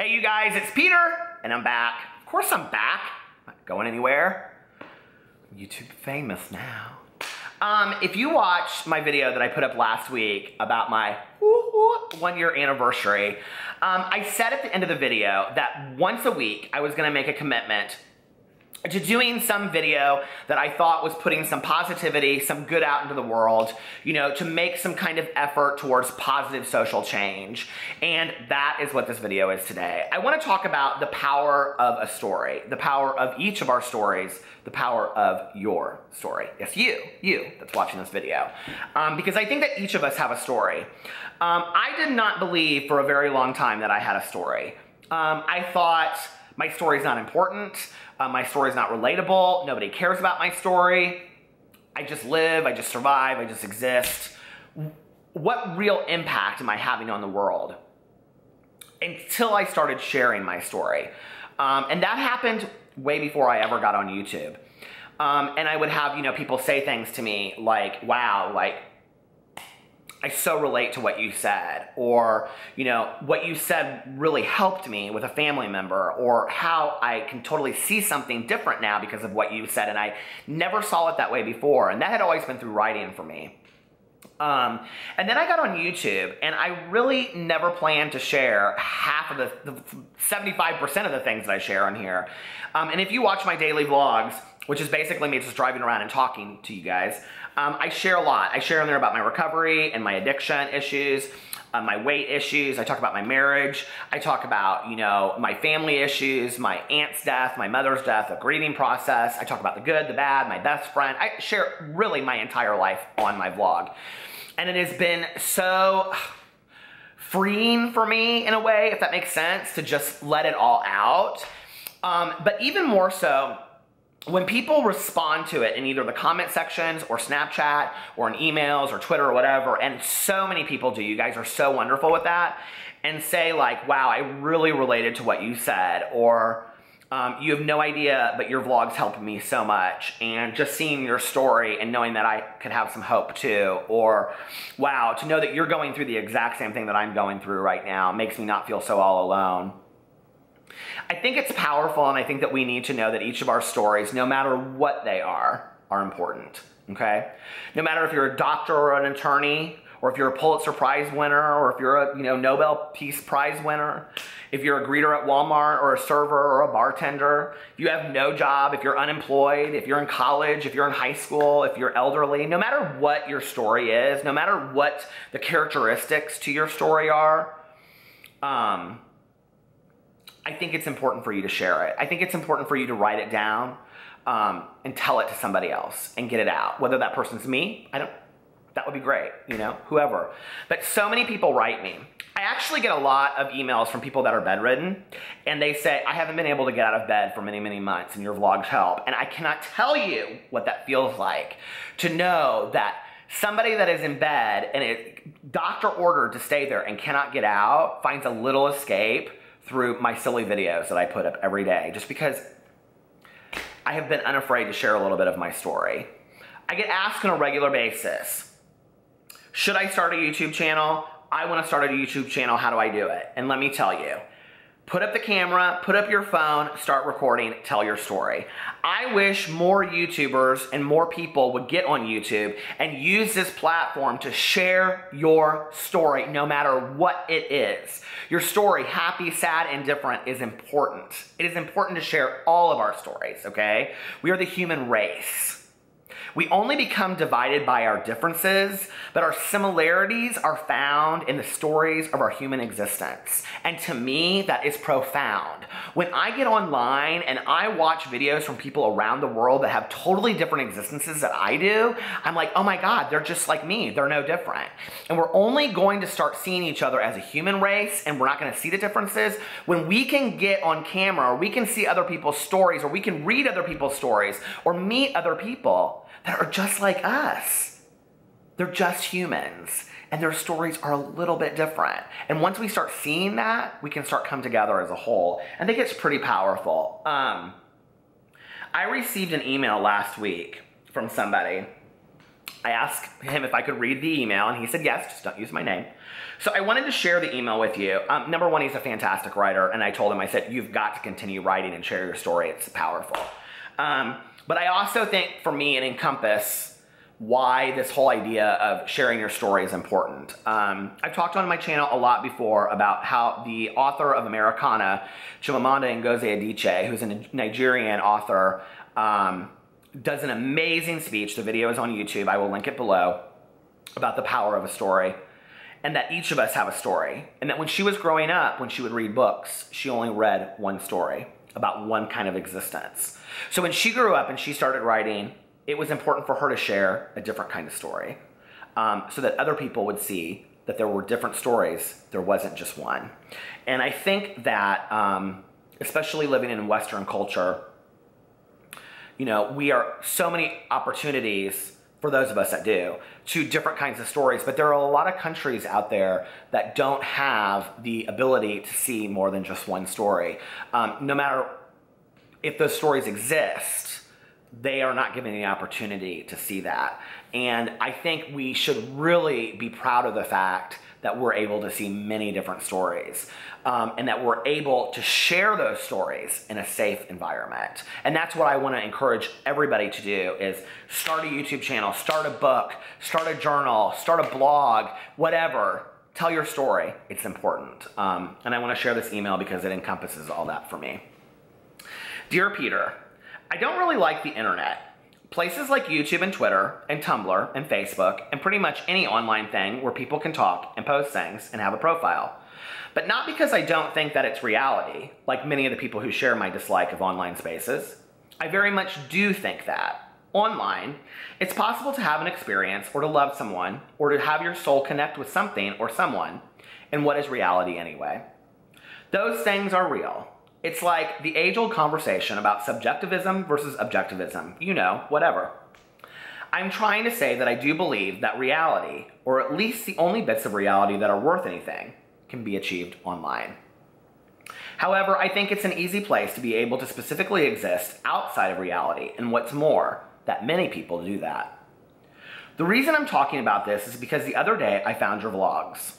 Hey you guys, it's Peter, and I'm back. Of course I'm back. Not going anywhere. I'm YouTube famous now. If you watched my video that I put up last week about my 1-year anniversary, I said at the end of the video that once a week I was gonna make a commitment to doing some video that I thought was putting some positivity, some good out into the world, you know, to make some kind of effort towards positive social change. And that is what this video is today. I want to talk about the power of a story, the power of each of our stories, the power of your story. Yes, you that's watching this video. Because I think that each of us have a story. I did not believe for a very long time that I had a story. I thought my story's not important. My story's not relatable. Nobody cares about my story. I just live, I just survive, I just exist. What real impact am I having on the world? Until I started sharing my story. And that happened way before I ever got on YouTube. And I would have, you know, people say things to me like, wow, like, I so relate to what you said, or, you know, what you said really helped me with a family member, or how I can totally see something different now because of what you said, and I never saw it that way before, and that had always been through writing for me. And then I got on YouTube, and I really never planned to share half of the 75% of the things that I share on here. And if you watch my daily vlogs, which is basically me just driving around and talking to you guys, I share a lot. I share in there about my recovery and my addiction issues, my weight issues. I talk about my marriage. I talk about, you know, my family issues, my aunt's death, my mother's death, the grieving process. I talk about the good, the bad, my best friend. I share really my entire life on my vlog. And it has been so freeing for me in a way, if that makes sense, to just let it all out. But even more so, when people respond to it in either the comment sections or Snapchat or in emails or Twitter or whatever, and so many people do, you guys are so wonderful with that, and say like, wow, I really related to what you said, or you have no idea, but your vlogs helped me so much, and just seeing your story and knowing that I could have some hope too, or wow, to know that you're going through the exact same thing that I'm going through right now makes me not feel so all alone. I think it's powerful, and I think that we need to know that each of our stories, no matter what they are important, okay? No matter if you're a doctor or an attorney, or if you're a Pulitzer Prize winner, or if you're a, you know, Nobel Peace Prize winner, if you're a greeter at Walmart or a server or a bartender, if you have no job, if you're unemployed, if you're in college, if you're in high school, if you're elderly, no matter what your story is, no matter what the characteristics to your story are, I think it's important for you to share it. I think it's important for you to write it down and tell it to somebody else and get it out. Whether that person's me, that would be great, you know, whoever. But so many people write me. I actually get a lot of emails from people that are bedridden, and they say, I haven't been able to get out of bed for many, many months, and your vlogs help. And I cannot tell you what that feels like to know that somebody that is in bed and is doctor ordered to stay there and cannot get out finds a little escape through my silly videos that I put up every day, just because I have been unafraid to share a little bit of my story. I get asked on a regular basis, should I start a YouTube channel? I want to start a YouTube channel, how do I do it? And let me tell you, put up the camera, put up your phone, start recording, tell your story. I wish more YouTubers and more people would get on YouTube and use this platform to share your story, no matter what it is. Your story, happy, sad, indifferent, is important. It is important to share all of our stories, okay? We are the human race. We only become divided by our differences, but our similarities are found in the stories of our human existence. And to me, that is profound. When I get online and I watch videos from people around the world that have totally different existences that I do, I'm like, oh my God, they're just like me. They're no different. And we're only going to start seeing each other as a human race, and we're not going to see the differences when we can get on camera, or we can see other people's stories, or we can read other people's stories, or meet other people that are just like us. They're just humans, and their stories are a little bit different. And once we start seeing that, we can start come together as a whole. I think it's pretty powerful. I received an email last week from somebody, I asked him if I could read the email, and he said yes, just don't use my name. So I wanted to share the email with you. Number one, he's a fantastic writer, and I told him, I said, you've got to continue writing and share your story. It's powerful. But I also think, for me, it encompasses why this whole idea of sharing your story is important. I've talked on my channel a lot before about how the author of Americana, Chimamanda Ngozi Adichie, who's a Nigerian author, does an amazing speech. The video is on YouTube. I will link it below, about the power of a story, and that each of us have a story. And that when she was growing up, when she would read books, she only read one story about one kind of existence. So when she grew up and she started writing, it was important for her to share a different kind of story, so that other people would see that there were different stories. There wasn't just one. And I think that, especially living in Western culture, you know, we are so many opportunities, for those of us that do, to different kinds of stories. But there are a lot of countries out there that don't have the ability to see more than just one story. No matter if those stories exist, they are not given the opportunity to see that. And I think we should really be proud of the fact that we're able to see many different stories, and that we're able to share those stories in a safe environment. And that's what I want to encourage everybody to do, is start a YouTube channel, start a book, start a journal, start a blog, whatever. Tell your story. It's important. And I want to share this email because it encompasses all that for me. Dear Peter, I don't really like the internet. Places like YouTube and Twitter and Tumblr and Facebook and pretty much any online thing where people can talk and post things and have a profile. But not because I don't think that it's reality, like many of the people who share my dislike of online spaces. I very much do think that. Online, it's possible to have an experience or to love someone or to have your soul connect with something or someone. And what is reality anyway? Those things are real. It's like the age-old conversation about subjectivism versus objectivism. You know, whatever. I'm trying to say that I do believe that reality, or at least the only bits of reality that are worth anything, can be achieved online. However, I think it's an easy place to be able to specifically exist outside of reality, and what's more, that many people do that. The reason I'm talking about this is because the other day I found your vlogs.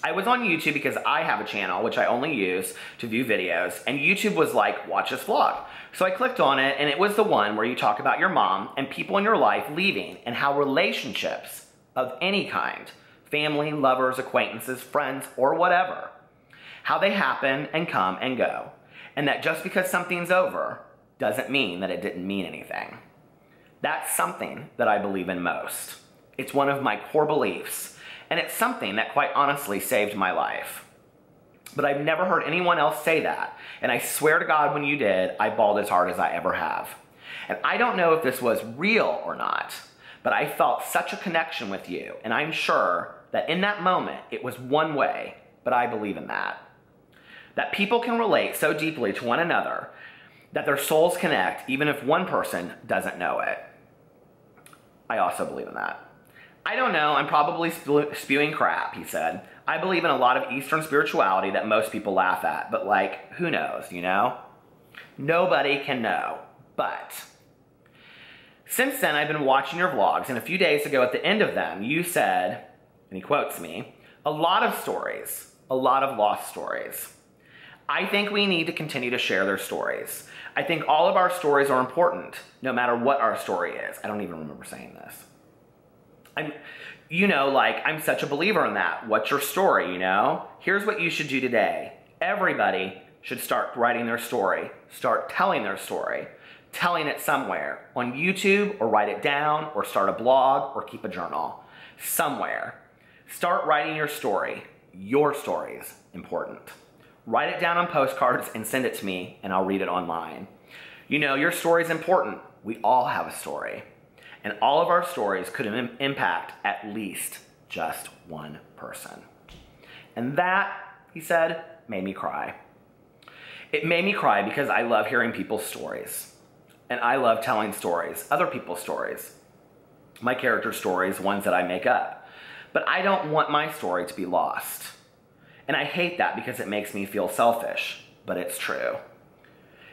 I was on YouTube because I have a channel which I only use to view videos, and YouTube was like, watch this vlog. So I clicked on it, and it was the one where you talk about your mom and people in your life leaving, and how relationships of any kind, family, lovers, acquaintances, friends, or whatever, how they happen and come and go, and that just because something's over doesn't mean that it didn't mean anything. That's something that I believe in most. It's one of my core beliefs. And it's something that quite honestly saved my life. But I've never heard anyone else say that. And I swear to God, when you did, I bawled as hard as I ever have. And I don't know if this was real or not, but I felt such a connection with you. And I'm sure that in that moment, it was one way, but I believe in that. That people can relate so deeply to one another that their souls connect even if one person doesn't know it. I also believe in that. I don't know, I'm probably spewing crap, he said. I believe in a lot of Eastern spirituality that most people laugh at, but like, who knows, you know? Nobody can know, but since then I've been watching your vlogs, and a few days ago at the end of them, you said, and he quotes me, a lot of stories, a lot of lost stories. I think we need to continue to share their stories. I think all of our stories are important, no matter what our story is. I don't even remember saying this. I'm such a believer in that. What's your story, you know? Here's what you should do today. Everybody should start writing their story, start telling their story, telling it somewhere, on YouTube, or write it down, or start a blog, or keep a journal. Somewhere. Start writing your story. Your story's important. Write it down on postcards and send it to me, and I'll read it online. You know, your story's important. We all have a story. And all of our stories could impact at least just one person. And that, he said, made me cry. It made me cry because I love hearing people's stories. And I love telling stories, other people's stories. My character stories, ones that I make up. But I don't want my story to be lost. And I hate that because it makes me feel selfish, but it's true.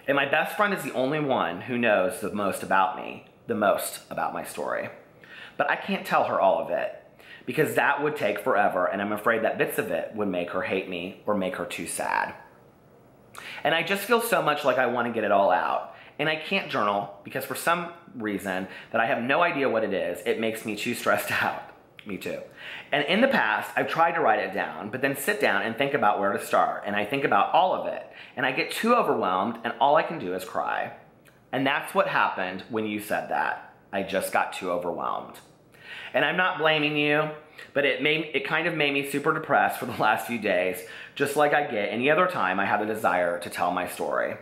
And my best friend is the only one who knows the most about me, the most about my story. But I can't tell her all of it because that would take forever, and I'm afraid that bits of it would make her hate me or make her too sad. And I just feel so much like I want to get it all out. And I can't journal because for some reason that I have no idea what it is, it makes me too stressed out. Me too. And in the past, I've tried to write it down, but then sit down and think about where to start. And I think about all of it. And I get too overwhelmed, and all I can do is cry. And that's what happened when you said that. I just got too overwhelmed. And I'm not blaming you, but it kind of made me super depressed for the last few days, just like I get any other time I have a desire to tell my story.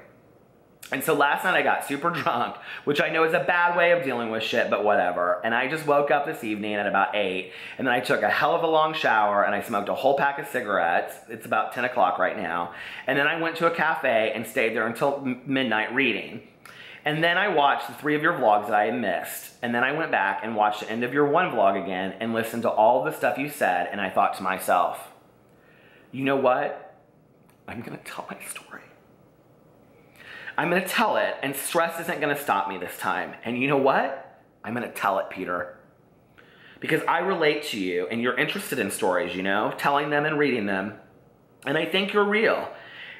And so last night I got super drunk, which I know is a bad way of dealing with shit, but whatever. And I just woke up this evening at about 8, and then I took a hell of a long shower, and I smoked a whole pack of cigarettes. It's about 10 o'clock right now. And then I went to a cafe and stayed there until midnight reading. And then I watched the 3 of your vlogs that I had missed. And then I went back and watched the end of your one vlog again and listened to all the stuff you said, and I thought to myself, you know what? I'm gonna tell my story. I'm gonna tell it, and stress isn't gonna stop me this time. And you know what? I'm gonna tell it, Peter. Because I relate to you, and you're interested in stories, you know, telling them and reading them. And I think you're real.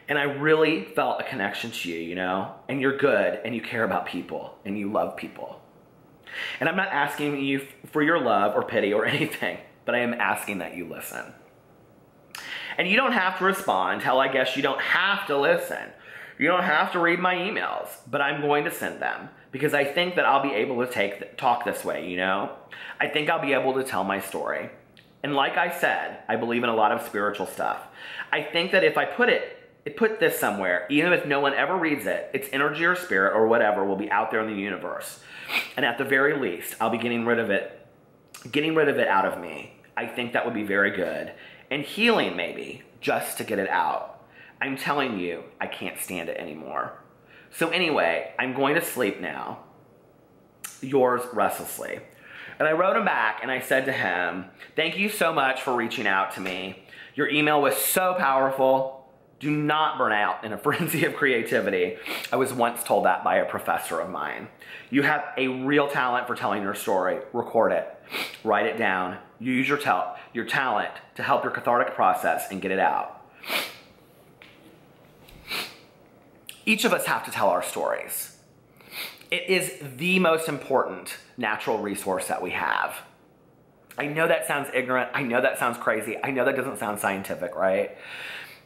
And I really felt a connection to you, you know? And you're good, and you care about people, and you love people. And I'm not asking you for your love or pity or anything, but I am asking that you listen. And you don't have to respond. Hell, I guess you don't have to listen. You don't have to read my emails, but I'm going to send them because I think that I'll be able to talk this way, you know? I think I'll be able to tell my story. And like I said, I believe in a lot of spiritual stuff. I think that if I put this somewhere, even if no one ever reads it, its energy or spirit or whatever will be out there in the universe. And at the very least, I'll be getting rid of it out of me. I think that would be very good. And healing maybe, just to get it out. I'm telling you, I can't stand it anymore. So anyway, I'm going to sleep now. Yours restlessly. And I wrote him back and I said to him, thank you so much for reaching out to me. Your email was so powerful. Do not burn out in a frenzy of creativity. I was once told that by a professor of mine. You have a real talent for telling your story. Record it. Write it down. Use your talent to help your cathartic process and get it out. Each of us have to tell our stories. It is the most important natural resource that we have. I know that sounds ignorant. I know that sounds crazy. I know that doesn't sound scientific, right?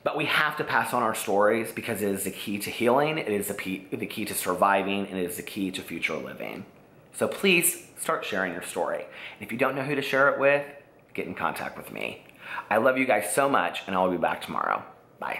But we have to pass on our stories because it is the key to healing, it is the key to surviving, and it is the key to future living. So please start sharing your story. And if you don't know who to share it with, get in contact with me. I love you guys so much, and I'll be back tomorrow. Bye.